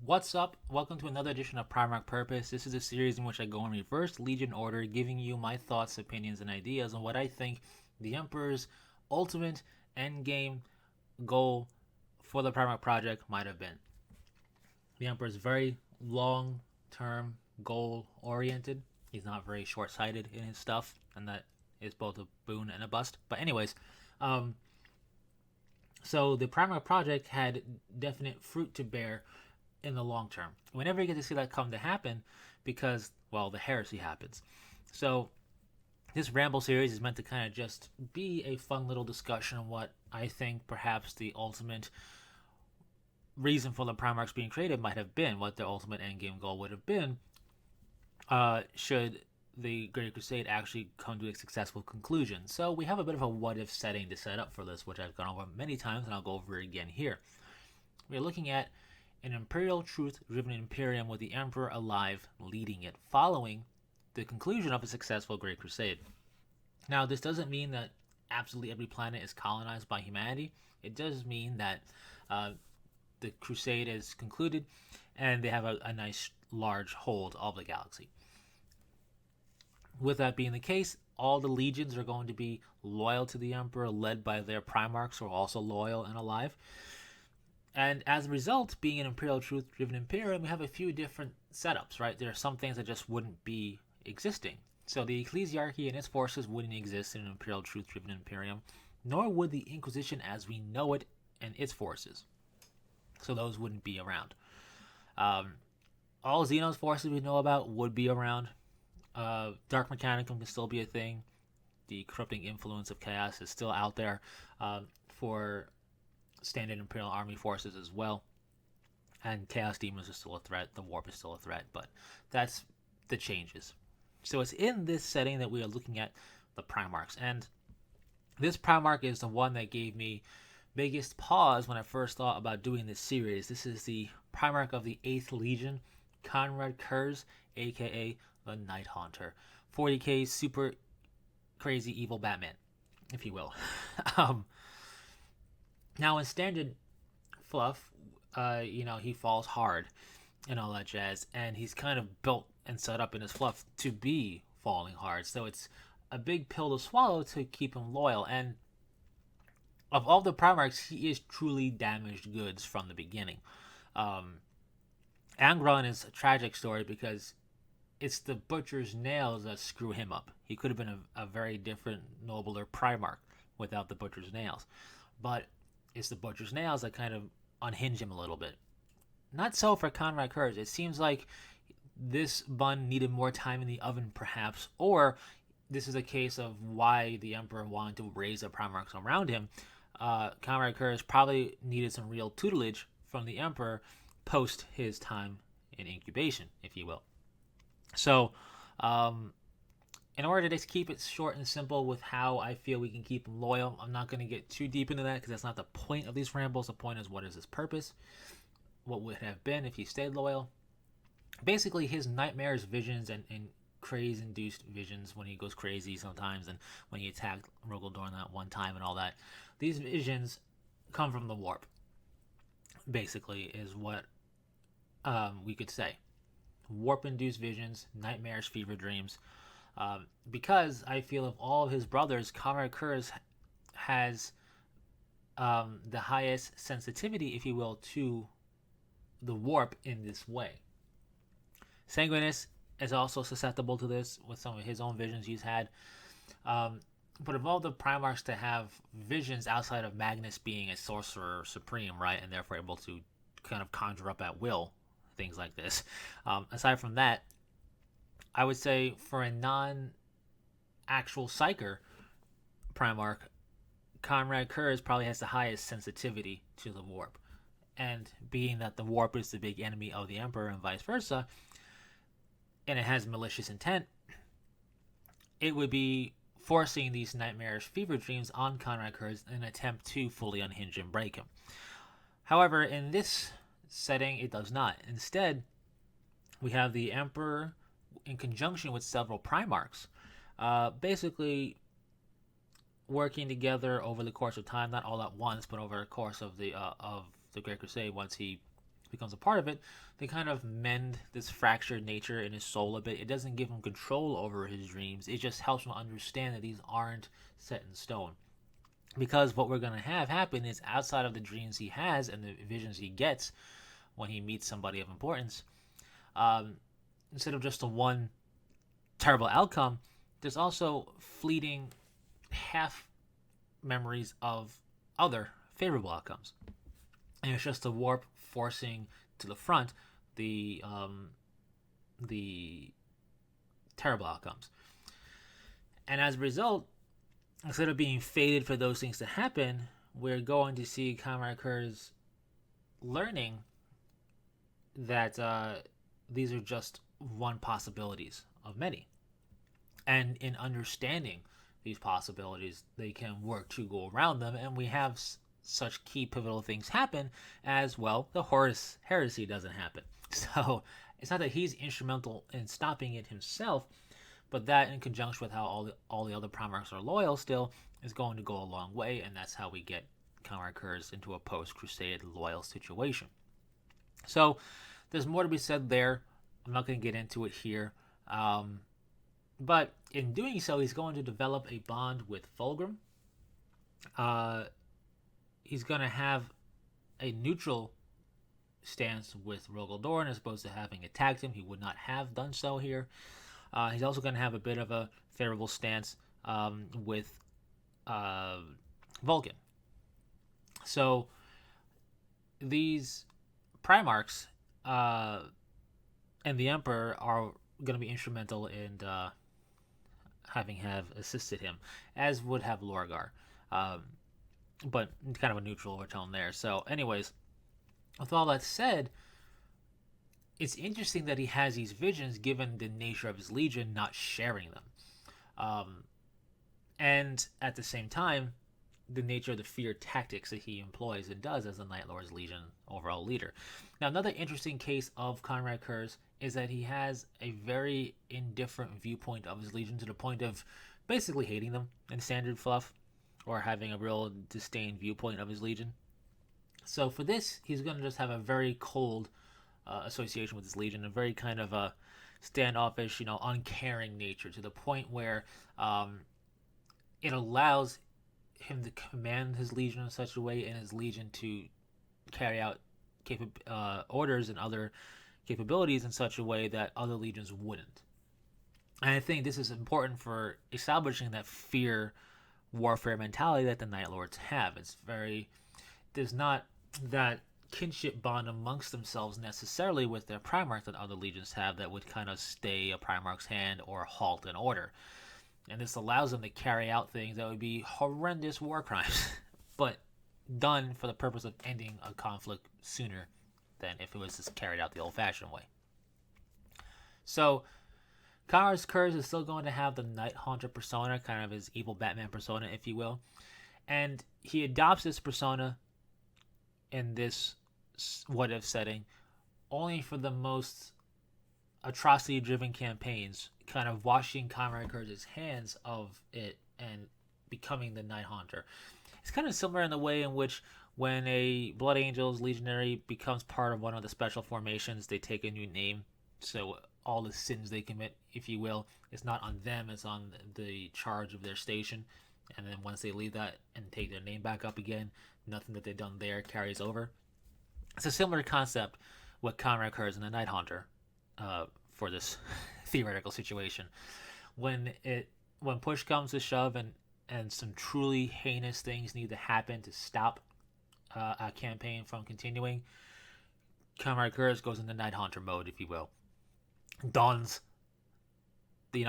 What's up? Welcome to another edition of Primarch Purpose. This is a series in which I go in reverse Legion order, giving you my thoughts, opinions, and ideas on what I think the Emperor's ultimate endgame goal for the Primarch project might have been. The Emperor's very long-term goal-oriented. He's not very short-sighted in his stuff, and that is both a boon and a bust. But anyways, so the Primarch project had definite fruit to bear in the long term. We never get to see that come to happen because, well, the heresy happens. So this Ramble series is meant to kind of just be a fun little discussion on what I think perhaps the ultimate reason for the Primarchs being created might have been, what their ultimate endgame goal would have been, should the Great Crusade actually come to a successful conclusion. So we have a bit of a what-if setting to set up for this, which I've gone over many times, and I'll go over it again here. We're looking at an imperial truth-driven imperium with the Emperor alive leading it, following the conclusion of a successful Great Crusade. Now, this doesn't mean that absolutely every planet is colonized by humanity. It does mean that the Crusade is concluded and they have a nice large hold of the galaxy. With that being the case, all the legions are going to be loyal to the Emperor, led by their Primarchs, who are also loyal and alive. And as a result, being an imperial truth-driven imperium, we have a few different setups, right? There are some things that just wouldn't be existing. So the ecclesiarchy and its forces wouldn't exist in an imperial truth-driven imperium, nor would the Inquisition as we know it and its forces. So those wouldn't be around. All Xenos forces we know about would be around. Dark Mechanicum can still be a thing. The corrupting influence of chaos is still out there for standard Imperial Army forces as well. And Chaos Demons are still a threat. The Warp is still a threat, but that's the changes. So it's in this setting that we are looking at the Primarchs. And this Primarch is the one that gave me biggest pause when I first thought about doing this series. This is the Primarch of the 8th Legion, Konrad Curze, aka the Night Haunter. 40k super crazy evil Batman, if you will. Now in standard fluff, he falls hard and all that jazz, and he's kind of built and set up in his fluff to be falling hard. So it's a big pill to swallow to keep him loyal. And of all the Primarchs, he is truly damaged goods from the beginning. Angron is a tragic story because it's the Butcher's Nails that screw him up. He could have been a very different, nobler Primarch without the Butcher's Nails. But it's the Butcher's Nails that kind of unhinge him a little bit. Not so for Konrad Curze. It seems like this bun needed more time in the oven, perhaps, or this is a case of why the Emperor wanted to raise the Primarchs around him. Konrad Curze probably needed some real tutelage from the Emperor post his time in incubation, if you will. So, in order to just keep it short and simple with how I feel we can keep him loyal, I'm not going to get too deep into that because that's not the point of these rambles. The point is, what is his purpose? What would have been if he stayed loyal? Basically, his nightmares, visions, and craze-induced visions when he goes crazy sometimes, and when he attacked Rogaldorn that one time and all that. These visions come from the Warp, basically, is what we could say. Warp-induced visions, nightmares, fever dreams. Because I feel of all of his brothers, Konrad Curze has the highest sensitivity, if you will, to the Warp in this way. Sanguinus is also susceptible to this with some of his own visions he's had. But of all the Primarchs to have visions outside of Magnus being a sorcerer supreme, right, and therefore able to kind of conjure up at will things like this, aside from that, I would say for a non-actual Psyker Primarch, Konrad Curze probably has the highest sensitivity to the Warp. And being that the Warp is the big enemy of the Emperor and vice versa, and it has malicious intent, it would be forcing these nightmarish fever dreams on Konrad Curze in an attempt to fully unhinge and break him. However, in this setting, it does not. Instead, we have the Emperor in conjunction with several Primarchs, basically working together over the course of time, not all at once, but over the course of the Great Crusade. Once he becomes a part of it, they kind of mend this fractured nature in his soul a bit. It doesn't give him control over his dreams. It just helps him understand that these aren't set in stone. Because what we're going to have happen is outside of the dreams he has and the visions he gets when he meets somebody of importance, instead of just the one terrible outcome, there's also fleeting half memories of other favorable outcomes. And it's just the warp forcing to the front the terrible outcomes. And as a result, instead of being fated for those things to happen, we're going to see Konrad Curze learning that these are just one possibilities of many. And in understanding these possibilities, they can work to go around them. And we have such key pivotal things happen as, well, the Horus heresy doesn't happen. So it's not that he's instrumental in stopping it himself, but that in conjunction with how all the other Primarchs are loyal still is going to go a long way, and that's how we get Konrad Curze into a post-Crusade loyal situation. So there's more to be said there. I'm not going to get into it here. But in doing so, he's going to develop a bond with Fulgrim. He's going to have a neutral stance with Rogal Dorn as opposed to having attacked him. He would not have done so here. He's also going to have a bit of a favorable stance with Vulcan. So these Primarchs and the Emperor are going to be instrumental in having assisted him, as would have Lorgar. But kind of a neutral overtone there. So anyways, with all that said, it's interesting that he has these visions given the nature of his legion not sharing them. And at the same time, the nature of the fear tactics that he employs and does as the Night Lord's Legion overall leader. Now, another interesting case of Konrad Curze is that he has a very indifferent viewpoint of his legion to the point of basically hating them in standard fluff, or having a real disdain viewpoint of his legion. So for this, he's going to just have a very cold association with his legion, a very kind of a standoffish, uncaring nature, to the point where it allows him to command his legion in such a way, and his legion to carry out orders and other capabilities in such a way that other legions wouldn't. And I think this is important for establishing that fear warfare mentality that the Night Lords have. There's not that kinship bond amongst themselves necessarily with their Primarch that other legions have that would kind of stay a Primarch's hand or halt an order. And this allows them to carry out things that would be horrendous war crimes, but done for the purpose of ending a conflict sooner than if it was just carried out the old-fashioned way. So Konrad Curze is still going to have the Night Haunter persona, kind of his evil Batman persona, if you will. And he adopts this persona in this what-if setting only for the most atrocity-driven campaigns, kind of washing Konrad Curze's hands of it and becoming the Night Haunter. It's kind of similar in the way in which when a Blood Angels legionary becomes part of one of the special formations, they take a new name. So all the sins they commit, if you will, it's not on them, it's on the charge of their station. And then once they leave that and take their name back up again, nothing that they've done there carries over. It's a similar concept with Konrad Curze and the Night Haunter for this theoretical situation. When push comes to shove and some truly heinous things need to happen to stop a campaign from continuing, Konrad Curze goes into Night Haunter mode, if you will. Dons, the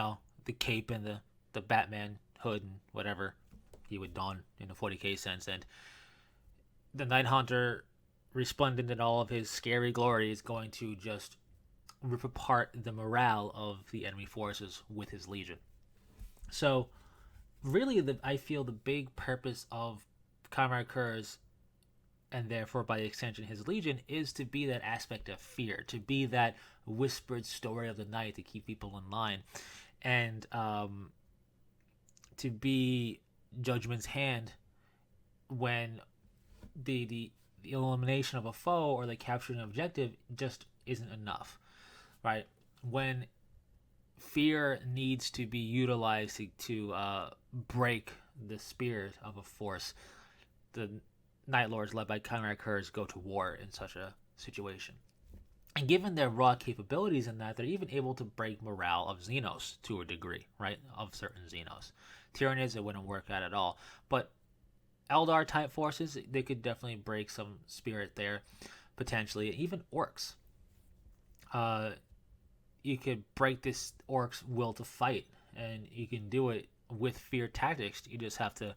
cape and the Batman hood and whatever he would don in the 40k sense, and the Night Haunter, resplendent in all of his scary glory, is going to just rip apart the morale of the enemy forces with his legion. So really, I feel the big purpose of Konrad Curze, and therefore by extension his legion, is to be that aspect of fear, to be that whispered story of the night to keep people in line, and to be Judgment's hand when the the elimination of a foe or the capturing an objective just isn't enough, right? When fear needs to be utilized to break the spirit of a force, the Night Lords led by Konrad Curze go to war in such a situation. And given their raw capabilities in that, they're even able to break morale of Xenos to a degree, right? Of certain Xenos. Tyranids, it wouldn't work out at all. But Eldar type forces, they could definitely break some spirit there, potentially. Even orcs. You could break this orc's will to fight, and you can do it with fear tactics. You just have to,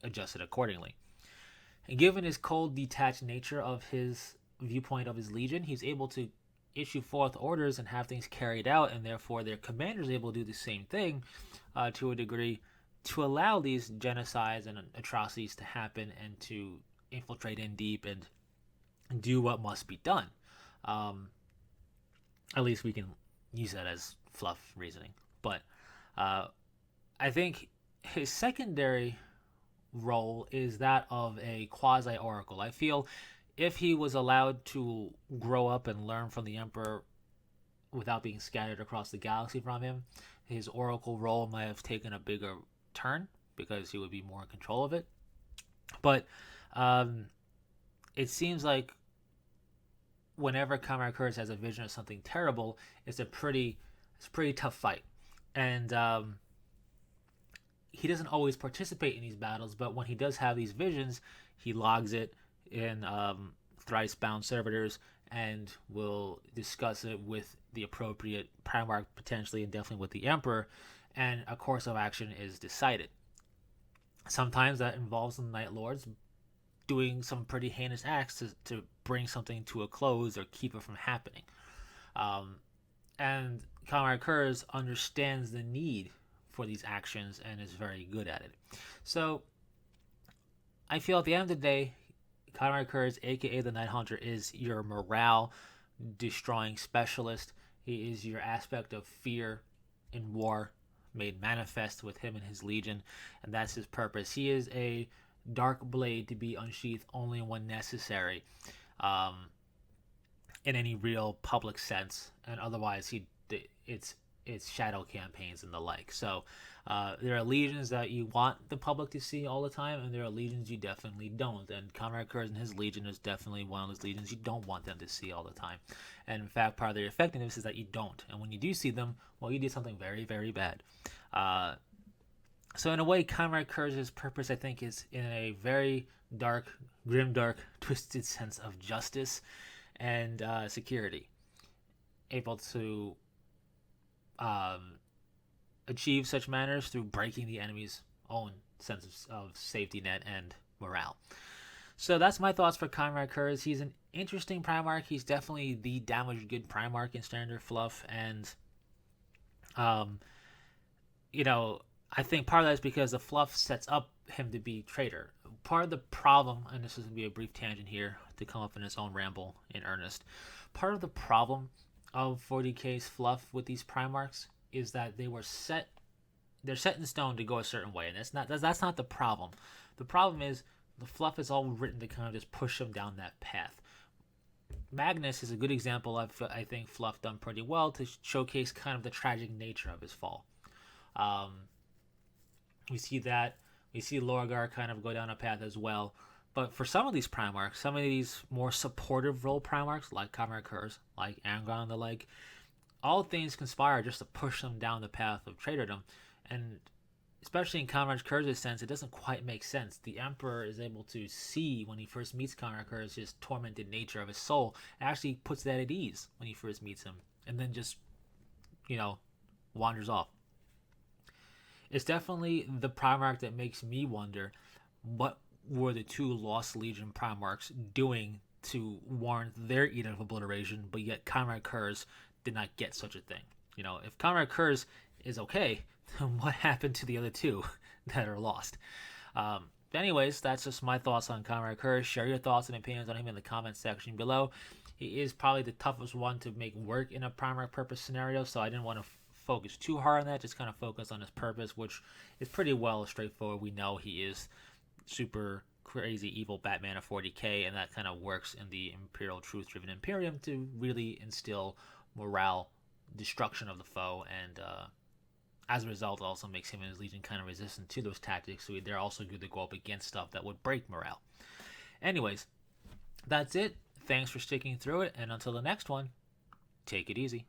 adjust it accordingly. And given his cold, detached nature of his viewpoint of his legion, he's able to issue forth orders and have things carried out, and therefore their commander is able to do the same thing to a degree, to allow these genocides and atrocities to happen and to infiltrate in deep and do what must be done. At least we can use that as fluff reasoning. But I think his secondary role is that of a quasi-oracle. I feel if he was allowed to grow up and learn from the Emperor without being scattered across the galaxy from him, his oracle role might have taken a bigger turn because he would be more in control of it. But it seems like whenever Konrad Curze has a vision of something terrible, it's a pretty tough fight. And he doesn't always participate in these battles, but when he does have these visions, he logs it in thrice-bound servitors and will discuss it with the appropriate Primarch, potentially, and definitely with the Emperor, and a course of action is decided. Sometimes that involves the Night Lords doing some pretty heinous acts to bring something to a close or keep it from happening. And Konrad Curze understands the need for these actions and is very good at it. So I feel at the end of the day, Konrad Curze, aka the Night Hunter, is your morale destroying specialist. He is your aspect of fear in war made manifest with him and his legion, and that's his purpose. He is a dark blade to be unsheathed only when necessary, in any real public sense, and otherwise it's shadow campaigns and the like. So there are legions that you want the public to see all the time, and there are legions you definitely don't. And Konrad Curze and his legion is definitely one of those legions you don't want them to see all the time. And in fact, part of their effectiveness is that you don't. And when you do see them, well, you did something very, very bad. So in a way, Konrad Curze's purpose, I think, is in a very dark, grimdark, twisted sense of justice and security. Able to achieve such manners through breaking the enemy's own sense of safety net and morale. So that's my thoughts for Konrad Curze. He's an interesting Primarch. He's definitely the damaged good Primarch in standard fluff, and I think part of that is because the fluff sets up him to be traitor. Part of the problem, and this is going to be a brief tangent here to come up in its own ramble in earnest, part of the problem of 40k's fluff with these Primarchs is that they're set in stone to go a certain way, and that's not the problem. The problem is the fluff is all written to kind of just push them down that path. Magnus is a good example of, I think, fluff done pretty well to showcase kind of the tragic nature of his fall. We see that. We see Lorgar kind of go down a path as well. But for some of these Primarchs, some of these more supportive role Primarchs, like Konrad Curze, like Angron and the like, all things conspire just to push them down the path of traitordom. And especially in Konrad Curze's sense, it doesn't quite make sense. The Emperor is able to see, when he first meets Konrad Curze, his tormented nature of his soul, and actually puts that at ease when he first meets him, and then just, wanders off. It's definitely the Primarch that makes me wonder what were the two Lost Legion Primarchs doing to warrant their Edict of Obliteration, but yet Konrad Curze did not get such a thing. If Konrad Curze is okay, then what happened to the other two that are lost? Anyways, that's just my thoughts on Konrad Curze. Share your thoughts and opinions on him in the comments section below. He is probably the toughest one to make work in a Primarch purpose scenario, so I didn't want to focus too hard on that, just kind of focus on his purpose, which is pretty well straightforward. We know he is super crazy evil Batman of 40k, and that kind of works in the Imperial Truth-driven Imperium to really instill morale, destruction of the foe, and as a result, it also makes him and his Legion kind of resistant to those tactics, so they're also good to go up against stuff that would break morale. Anyways, that's it. Thanks for sticking through it, and until the next one, take it easy.